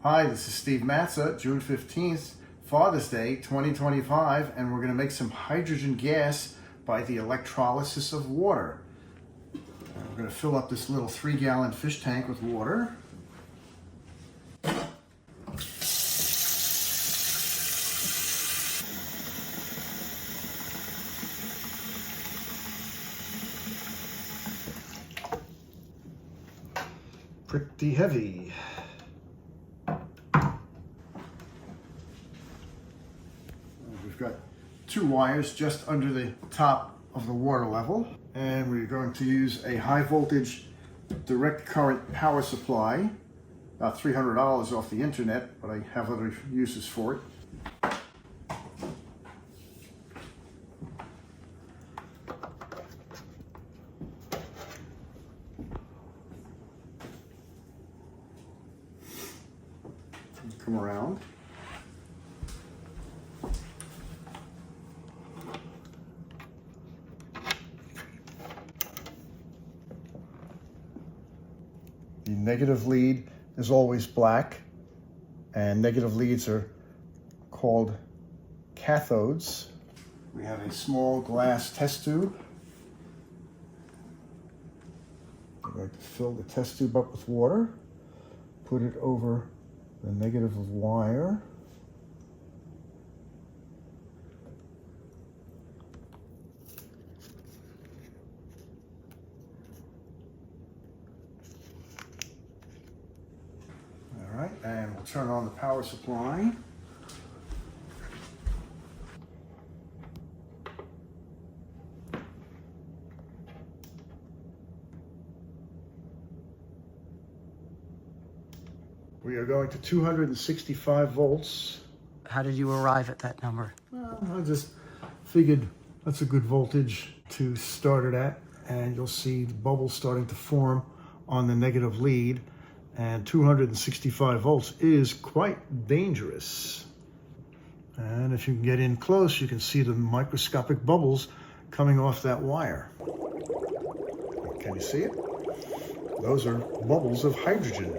Hi, this is Steve Matza, June 15th, Father's Day 2025, and we're going to make some hydrogen gas by the electrolysis of water. We're going to fill up this little 3-gallon fish tank with water. Pretty heavy. We've got 2 wires just under the top of the water level, and we're going to use a high voltage direct current power supply, about $300 off the internet, but I have other uses for it. Come around. The negative lead is always black, and negative leads are called cathodes. We have a small glass test tube. I'm going to fill the test tube up with water, put it over the negative wire. All right, and we'll turn on the power supply. We are going to 265 volts. How did you arrive at that number? Well, I just figured that's a good voltage to start it at, and you'll see the bubbles starting to form on the negative lead, and 265 volts is quite dangerous. And if you can get in close, you can see the microscopic bubbles coming off that wire. Can you see it? Those are bubbles of hydrogen.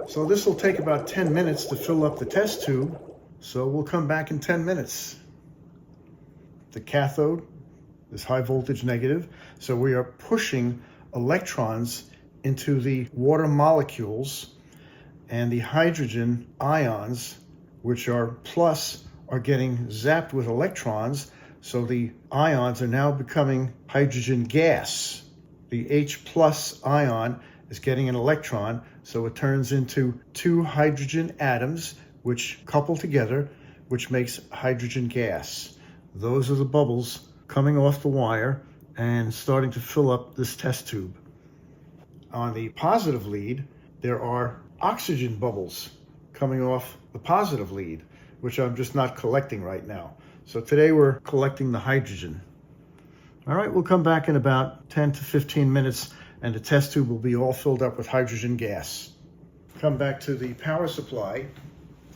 So this will take about 10 minutes to fill up the test tube, so we'll come back in 10 minutes. The cathode is high voltage negative, so we are pushing electrons into the water molecules, and the hydrogen ions, which are plus, are getting zapped with electrons, so the ions are now becoming hydrogen gas. The H plus ion is getting an electron, so it turns into 2 hydrogen atoms which couple together, which makes hydrogen gas. Those are the bubbles coming off the wire and starting to fill up this test tube. On the positive lead, there are oxygen bubbles coming off the positive lead, which I'm just not collecting right now. So today we're collecting the hydrogen. All right, we'll come back in about 10 to 15 minutes, and the test tube will be all filled up with hydrogen gas. Come back to the power supply.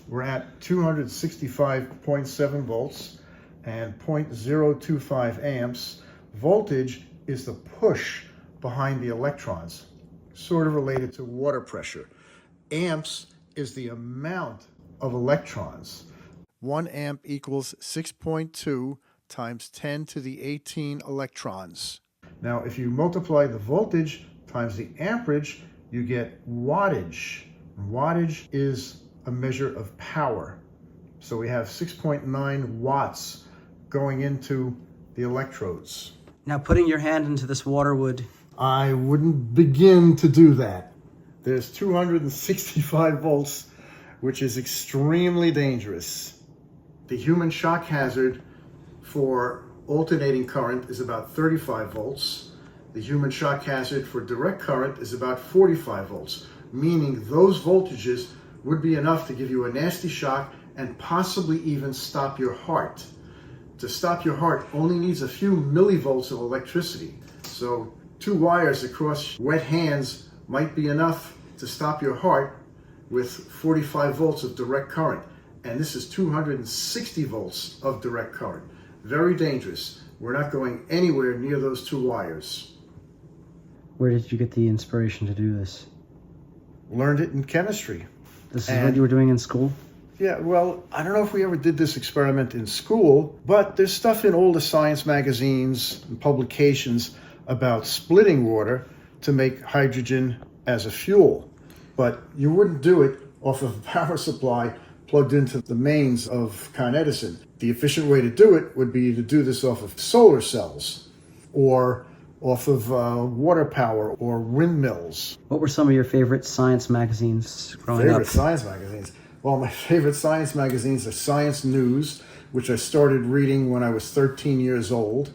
We're at 265.7 volts and 0.025 amps. Voltage is the push behind the electrons, sort of related to water pressure. Amps is the amount of electrons. 1 amp equals 6.2 times 10 to the 18 electrons. Now, if you multiply the voltage times the amperage, you get wattage. Wattage is a measure of power. So we have 6.9 watts going into the electrodes. Now, putting your hand into this water would... I wouldn't begin to do that. There's 265 volts, which is extremely dangerous. The human shock hazard for alternating current is about 35 volts. The human shock hazard for direct current is about 45 volts, meaning those voltages would be enough to give you a nasty shock and possibly even stop your heart. To stop your heart only needs a few millivolts of electricity. So 2 wires across wet hands might be enough to stop your heart with 45 volts of direct current. And this is 260 volts of direct current. Very dangerous. We're not going anywhere near those 2 wires. Where did you get the inspiration to do this? Learned it in chemistry. This is what you were doing in school? Yeah, well, I don't know if we ever did this experiment in school, but there's stuff in all the science magazines and publications about splitting water to make hydrogen as a fuel. But you wouldn't do it off of a power supply plugged into the mains of Con Edison. The efficient way to do it would be to do this off of solar cells or off of water power or windmills. What were some of your favorite science magazines growing up? Favorite science magazines? Well, my favorite science magazines are Science News, which I started reading when I was 13 years old.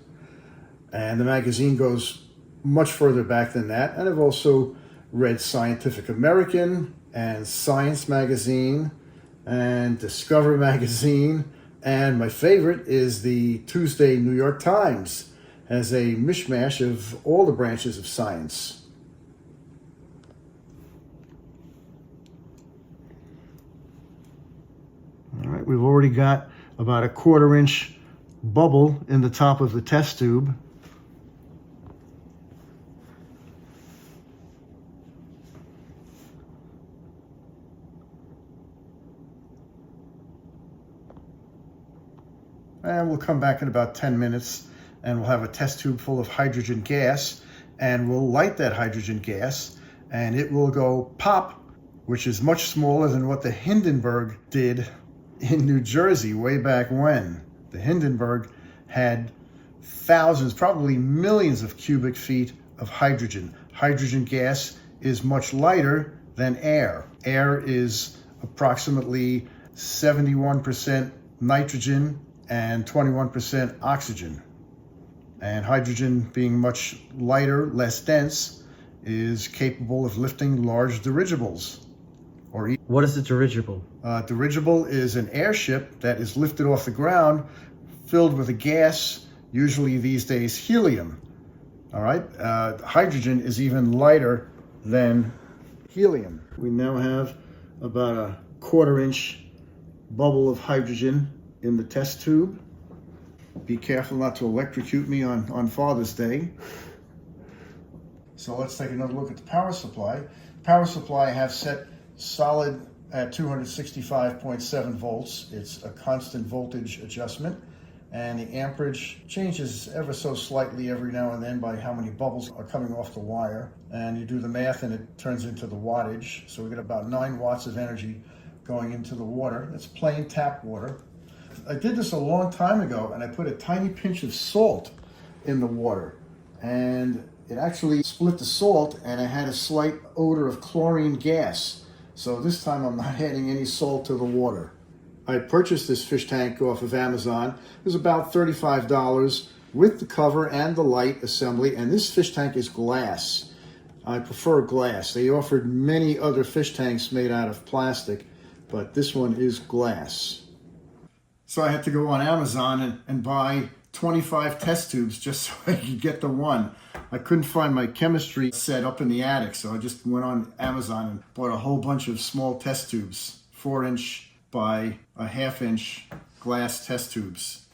And the magazine goes much further back than that. And I've also read Scientific American and Science Magazine and Discover Magazine. And my favorite is the Tuesday New York Times, as a mishmash of all the branches of science. All right, we've already got about a 1/4 inch bubble in the top of the test tube. And we'll come back in about 10 minutes and we'll have a test tube full of hydrogen gas, and we'll light that hydrogen gas and it will go pop, which is much smaller than what the Hindenburg did in New Jersey way back when. The Hindenburg had thousands, probably millions of cubic feet of hydrogen. Hydrogen gas is much lighter than air. Air is approximately 71% nitrogen and 21% oxygen. And hydrogen, being much lighter, less dense, is capable of lifting large dirigibles. What is a dirigible? Dirigible is an airship that is lifted off the ground, filled with a gas, usually these days helium. All right, hydrogen is even lighter than helium. We now have about a 1/4 inch bubble of hydrogen in the test tube. Be careful not to electrocute me on Father's Day. So let's take another look at the power supply. Power supply I have set solid at 265.7 volts. It's a constant voltage adjustment, and the amperage changes ever so slightly every now and then by how many bubbles are coming off the wire. And you do the math and it turns into the wattage. So we get about 9 watts of energy going into the water. It's plain tap water. I did this a long time ago, and I put a tiny pinch of salt in the water, and it actually split the salt, and I had a slight odor of chlorine gas. So this time I'm not adding any salt to the water. I purchased this fish tank off of Amazon. It was about $35 with the cover and the light assembly, and this fish tank is glass. I prefer glass. They offered many other fish tanks made out of plastic, but this one is glass. So I had to go on Amazon and buy 25 test tubes just so I could get the one. I couldn't find my chemistry set up in the attic, so I just went on Amazon and bought a whole bunch of small test tubes, 4-inch by a 1/2 inch glass test tubes.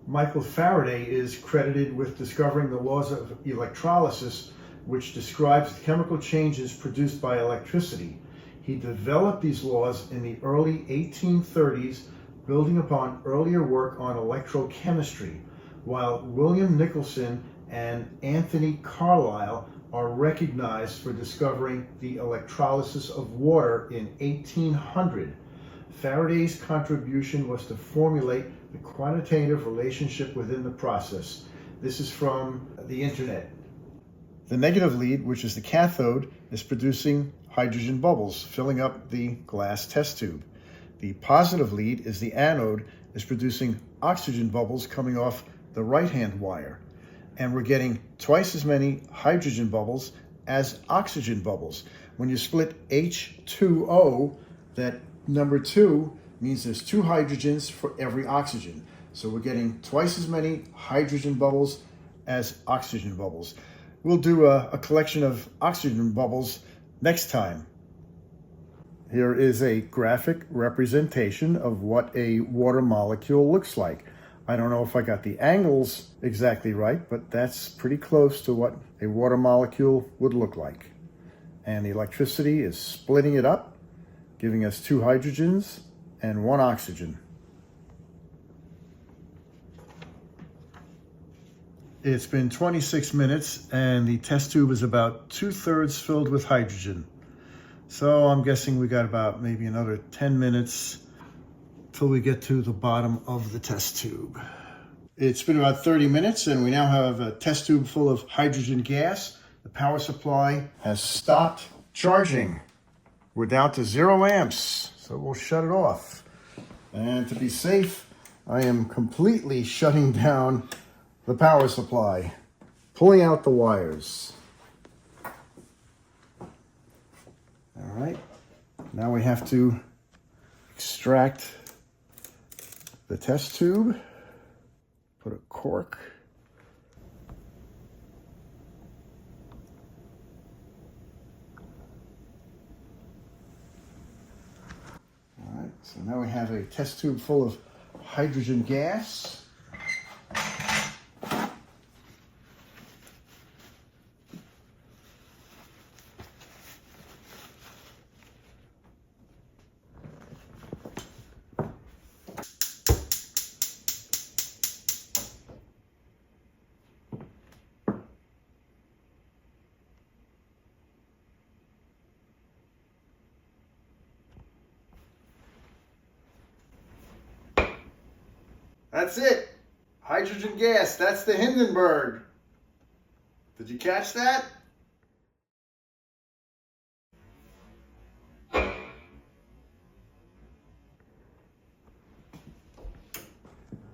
Michael Faraday is credited with discovering the laws of electrolysis, which describes the chemical changes produced by electricity. He developed these laws in the early 1830s, building upon earlier work on electrochemistry, while William Nicholson and Anthony Carlisle are recognized for discovering the electrolysis of water in 1800. Faraday's contribution was to formulate the quantitative relationship within the process. This is from the internet. The negative lead, which is the cathode, is producing hydrogen bubbles, filling up the glass test tube. The positive lead is the anode, is producing oxygen bubbles coming off the right-hand wire. And we're getting twice as many hydrogen bubbles as oxygen bubbles. When you split H2O, that number 2 means there's 2 hydrogens for every oxygen. So we're getting twice as many hydrogen bubbles as oxygen bubbles. We'll do a collection of oxygen bubbles next time. Here is a graphic representation of what a water molecule looks like. I don't know if I got the angles exactly right, but that's pretty close to what a water molecule would look like. And the electricity is splitting it up, giving us 2 hydrogens and 1 oxygen. It's been 26 minutes and the test tube is about 2/3 filled with hydrogen. So I'm guessing we got about maybe another 10 minutes till we get to the bottom of the test tube. It's been about 30 minutes and we now have a test tube full of hydrogen gas. The power supply has stopped charging. We're down to 0 amps, so we'll shut it off. And to be safe, I am completely shutting down the power supply, pulling out the wires. All right, now we have to extract the test tube, put a cork. All right, so now we have a test tube full of hydrogen gas. That's it. Hydrogen gas. That's the Hindenburg. Did you catch that?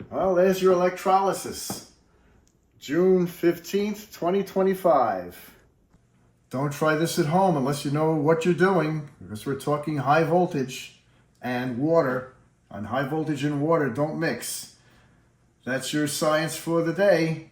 Well, there's your electrolysis. June 15th, 2025. Don't try this at home unless you know what you're doing, because we're talking high voltage and water. And high voltage and water don't mix. That's your science for the day.